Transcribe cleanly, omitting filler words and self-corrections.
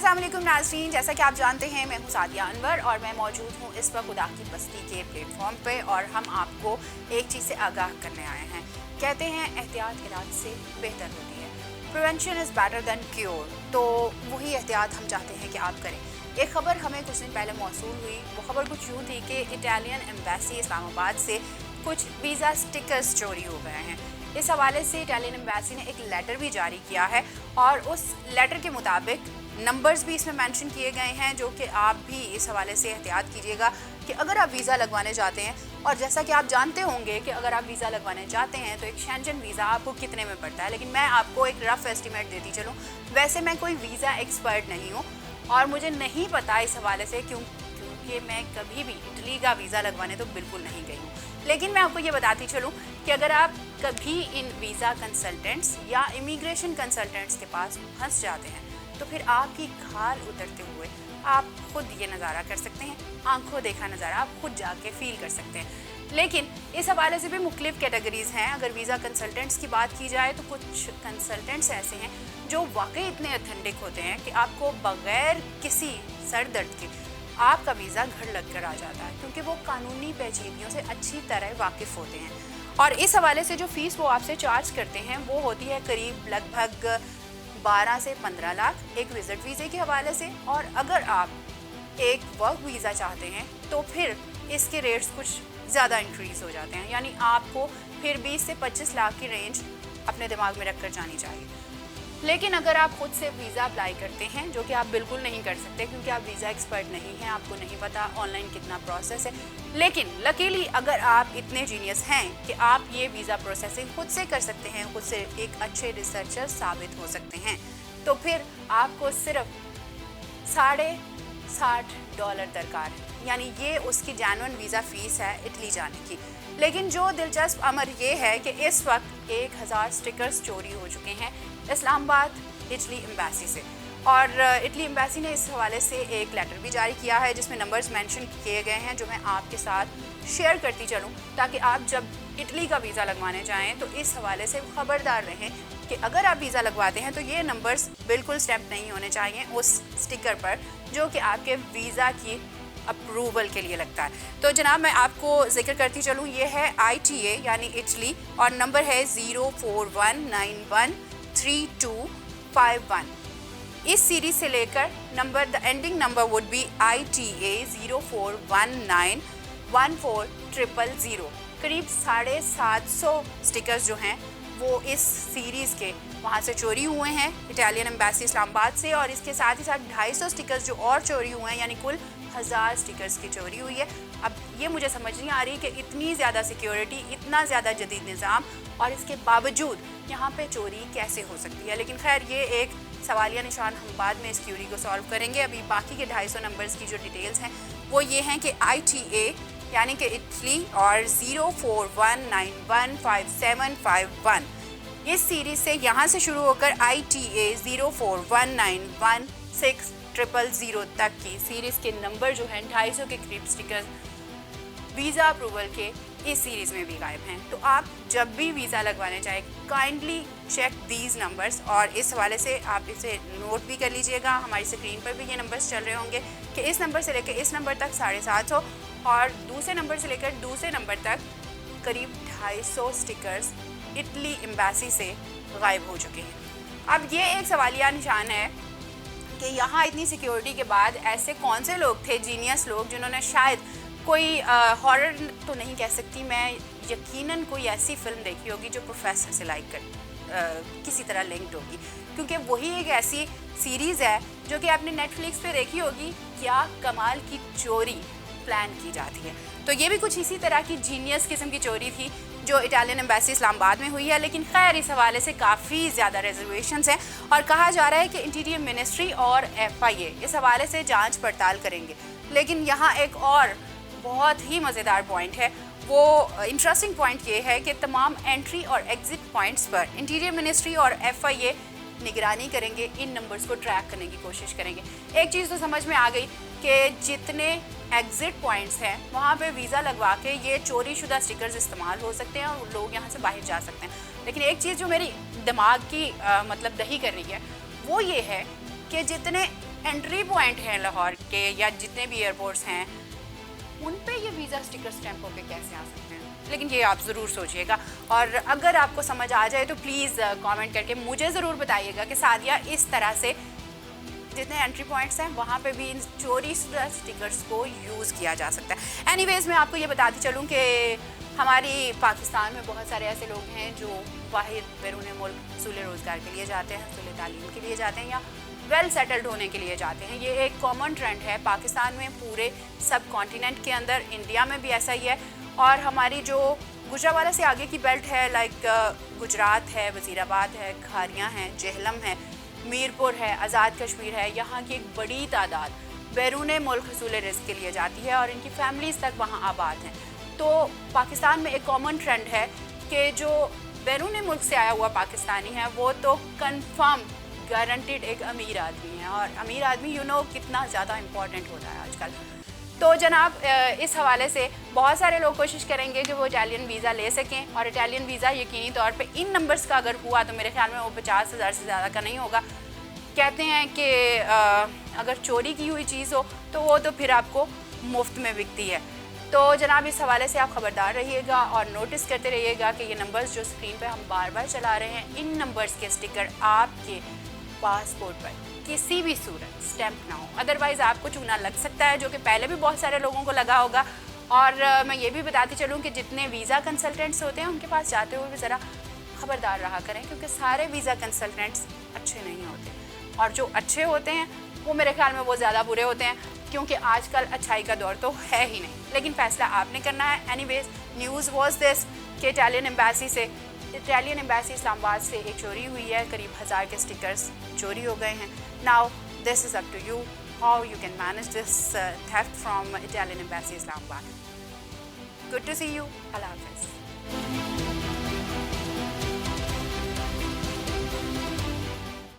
अस्सलाम वालेकुम नाज़रीन, जैसा कि आप जानते हैं मैं हूं सादिया अनवर और मैं मौजूद हूं इस वक्त खुदा की बस्ती के प्लेटफॉर्म पे और हम आपको एक चीज़ से आगाह करने आए हैं। कहते हैं एहतियात इलाज से बेहतर होती है, prevention is better than cure. तो वही एहतियात हम चाहते हैं कि आप करें। एक ख़बर हमें कुछ दिन पहले मौसूल हुई। वो ख़बर कुछ यूँ थी कि इटालियन एम्बेसी इस्लामाबाद से कुछ वीज़ा स्टिकर्स चोरी हो गए हैं। इस हवाले से इटालियन एम्बेसी ने एक लेटर भी जारी किया है और उस लेटर के मुताबिक नंबर्स भी इसमें मेंशन किए गए हैं, जो कि आप भी इस हवाले से एहतियात कीजिएगा कि अगर आप वीज़ा लगवाने जाते हैं। और जैसा कि आप जानते होंगे कि अगर आप वीज़ा लगवाने जाते हैं तो एक शेंजन वीज़ा आपको कितने में पड़ता है, लेकिन मैं आपको एक रफ़ एस्टिमेट देती चलूँ। वैसे मैं कोई वीज़ा एक्सपर्ट नहीं हूँ और मुझे नहीं पता इस हवाले से क्योंकि मैं कभी भी इटली का वीज़ा लगवाने तो बिल्कुल नहीं गई हूँ। लेकिन मैं आपको ये बताती चलूँ कि अगर आप कभी इन वीज़ा कंसल्टेंट्स या इमिग्रेशन कंसल्टेंट्स के पास फंस जाते हैं तो फिर आपकी खाल उतरते हुए आप खुद ये नज़ारा कर सकते हैं, आंखों देखा नज़ारा आप खुद जाके फील कर सकते हैं। लेकिन इस हवाले से भी मुख्तलिफ कैटेगरीज़ हैं। अगर वीज़ा कंसल्टेंट्स की बात की जाए तो कुछ कंसल्टेंट्स ऐसे हैं जो वाकई इतने ऑथेंटिक होते हैं कि आपको बग़ैर किसी सर दर्द के आपका वीज़ा घर लग कर आ जाता है, क्योंकि वो कानूनी पेचीदगियों से अच्छी तरह वाकिफ़ होते हैं। और इस हवाले से जो फ़ीस वो आपसे चार्ज करते हैं वो होती है करीब लगभग 12 से 15 लाख एक विज़िट वीज़े के हवाले से। और अगर आप एक वर्क वीज़ा चाहते हैं तो फिर इसके रेट्स कुछ ज़्यादा इंक्रीज़ हो जाते हैं, यानी आपको फिर 20 से 25 लाख की रेंज अपने दिमाग में रख कर जानी चाहिए। लेकिन अगर आप खुद से वीज़ा अप्लाई करते हैं, जो कि आप बिल्कुल नहीं कर सकते क्योंकि आप वीज़ा एक्सपर्ट नहीं हैं, आपको नहीं पता ऑनलाइन कितना प्रोसेस है, लेकिन लकीली अगर आप इतने जीनियस हैं कि आप ये वीज़ा प्रोसेसिंग खुद से कर सकते हैं, खुद से एक अच्छे रिसर्चर साबित हो सकते हैं, तो फिर आपको सिर्फ $60 दरकार है, यानी ये उसकी जेन्युइन वीज़ा फ़ीस है इटली जाने की। लेकिन जो दिलचस्प अमर ये है कि इस वक्त 1000 स्टिकर्स चोरी हो चुके हैं इस्लामाबाद इटली एम्बेसी से। और इटली एम्बेसी ने इस हवाले से एक लेटर भी जारी किया है जिसमें नंबर्स मेंशन किए गए हैं, जो मैं आपके साथ शेयर करती चलूँ ताकि आप जब इटली का वीज़ा लगवाने जाएं तो इस हवाले से खबरदार रहें कि अगर आप वीज़ा लगवाते हैं तो ये नंबर्स बिल्कुल स्टैम्प नहीं होने चाहिए उस स्टिकर पर जो कि आपके वीज़ा की अप्रूवल के लिए लगता है। तो जनाब मैं आपको जिक्र करती चलूँ, ये है ITA यानी इटली और नंबर है 0419133251। इस सीरीज़ से लेकर number the ending number would be ITA 0419140000। करीब 750 स्टिकर्स जो हैं वो इस सीरीज़ के वहाँ से चोरी हुए हैं इटालियन एम्बेसी इस्लामाबाद से, और इसके साथ ही साथ 250 स्टिकर्स जो और चोरी हुए हैं, यानी कुल 1000 स्टिकर्स की चोरी हुई है। अब ये मुझे समझ नहीं आ रही कि इतनी ज़्यादा सिक्योरिटी, इतना ज़्यादा जदीद निज़ाम और इसके बावजूद यहाँ पे चोरी कैसे हो सकती है। लेकिन खैर ये एक सवालिया निशान, हम बाद में इस क्यूरी को सॉल्व करेंगे। अभी बाकी के 250 नंबर्स की जो डिटेल्स हैं वो ये हैं कि ITA यानी कि इटली और 0419157551 इस सीरीज़ से यहाँ से शुरू होकर ITA 0419160000 तक की सीरीज़ के नंबर जो हैं 250 के करीब स्टिकर्स वीज़ा अप्रूवल के इस सीरीज़ में भी गायब हैं। तो आप जब भी वीज़ा लगवाने चाहें काइंडली चेक दीज नंबर्स, और इस हवाले से आप इसे नोट भी कर लीजिएगा। हमारी स्क्रीन पर भी ये नंबर्स चल रहे होंगे कि इस नंबर से लेकर इस नंबर तक 750 और दूसरे नंबर से लेकर दूसरे नंबर तक करीब 250 स्टिकर्स इटली एम्बेसी से गायब हो चुके हैं। अब ये एक सवालिया निशान है कि यहाँ इतनी सिक्योरिटी के बाद ऐसे कौन से लोग थे, जीनियस लोग, जिन्होंने शायद कोई हॉरर तो नहीं कह सकती मैं, यकीनन कोई ऐसी फिल्म देखी होगी जो प्रोफेसर से लाइक कर किसी तरह लिंक्ड होगी, क्योंकि वही एक ऐसी सीरीज़ है जो कि आपने नेटफ्लिक्स पे देखी होगी, क्या कमाल की चोरी प्लान की जाती है। तो ये भी कुछ इसी तरह की जीनियस किस्म की चोरी थी जो इटालियन एम्बेसी इस्लामाबाद में हुई है। लेकिन खैर इस हवाले से काफ़ी ज़्यादा रेजर्वेशंस हैं और कहा जा रहा है कि इंटीरियर मिनिस्ट्री और FIA इस हवाले से जांच पड़ताल करेंगे। लेकिन यहाँ एक और बहुत ही मज़ेदार पॉइंट है, वो इंटरेस्टिंग पॉइंट ये है कि तमाम एंट्री और एग्ज़िट पॉइंट्स पर इंटीरियर मिनिस्ट्री और FIA निगरानी करेंगे, इन नंबर्स को ट्रैक करने की कोशिश करेंगे। एक चीज़ तो समझ में आ गई कि जितने एग्ज़िट पॉइंट्स हैं वहाँ पे वीज़ा लगवा के ये चोरी शुदा स्टिकर्स इस्तेमाल हो सकते हैं और लोग यहाँ से बाहर जा सकते हैं। लेकिन एक चीज़ जो मेरी दिमाग की मतलब दही कर रही है वो ये है कि जितने एंट्री पॉइंट हैं लाहौर के या जितने भी एयरपोर्ट्स हैं उन पे ये वीज़ा स्टिकर स्टैंप होके कैसे आ सकते हैं, लेकिन ये आप ज़रूर सोचिएगा। और अगर आपको समझ आ जाए तो प्लीज़ कमेंट करके मुझे ज़रूर बताइएगा कि सादिया इस तरह से जितने एंट्री पॉइंट्स हैं वहाँ पे भी इन चोरी शुदा स्टिकर्स को यूज़ किया जा सकता है। एनीवेज़ मैं आपको ये बताती चलूँ कि हमारी पाकिस्तान में बहुत सारे ऐसे लोग हैं जो बाहर बैरून मुल्क हसूल रोज़गार के लिए जाते हैं, हसूल तालीम के लिए जाते हैं या वेल सेटल्ड होने के लिए जाते हैं। ये एक कॉमन ट्रेंड है पाकिस्तान में, पूरे सब कॉन्टिनेंट के अंदर, इंडिया में भी ऐसा ही है। और हमारी जो गुजरावाला से आगे की बेल्ट है, लाइक गुजरात है, वज़ीराबाद है, खारियाँ हैं, जेहलम है, मीरपुर है, आज़ाद कश्मीर है, यहाँ की एक बड़ी तादाद बैरून मुल्क हसूल रिज़्क़ के लिए जाती है और इनकी फैमिलीज़ तक वहाँ आबाद हैं। तो पाकिस्तान में एक कॉमन ट्रेंड है कि जो बैरून मुल्क से आया हुआ पाकिस्तानी है वो तो कंफर्म गारंटीड एक अमीर आदमी है, और अमीर आदमी कितना ज़्यादा इम्पॉर्टेंट होता है आजकल। तो जनाब इस हवाले से बहुत सारे लोग कोशिश करेंगे कि वो इटालियन वीज़ा ले सकें, और इटालियन वीज़ा यकीनी तौर पे इन नंबर्स का अगर हुआ तो मेरे ख्याल में वो 50,000 से ज़्यादा का नहीं होगा। कहते हैं कि अगर चोरी की हुई चीज़ हो तो वो तो फिर आपको मुफ्त में बिकती है। तो जनाब इस हवाले से आप ख़बरदार रहिएगा और नोटिस करते रहिएगा कि ये नंबर्स जो स्क्रीन पे हम बार बार चला रहे हैं, इन नंबर्स के स्टिकर आपके पासपोर्ट पर किसी भी सूरत स्टैंप ना हो, अदरवाइज़ आपको चूना लग सकता है, जो कि पहले भी बहुत सारे लोगों को लगा होगा। और मैं ये भी बताती चलूँ कि जितने वीज़ा कंसल्टेंट्स होते हैं उनके पास जाते हुए भी ज़रा ख़बरदार रहा करें, क्योंकि सारे वीज़ा कंसल्टेंट्स अच्छे नहीं होते, और जो अच्छे होते हैं वो मेरे ख्याल में वो ज़्यादा बुरे होते हैं, क्योंकि आजकल अच्छाई का दौर तो है ही नहीं। लेकिन फ़ैसला आपने करना है। एनीवेज न्यूज़ वाज दिस कि इटालियन एम्बेसी इस्लामाबाद से एक चोरी हुई है, करीब 1000 के स्टिकर्स चोरी हो गए हैं। Now this is up to you how you can manage this theft from Italian embassy Islamabad. Good to see you. अल्लाह हाफ़िज़।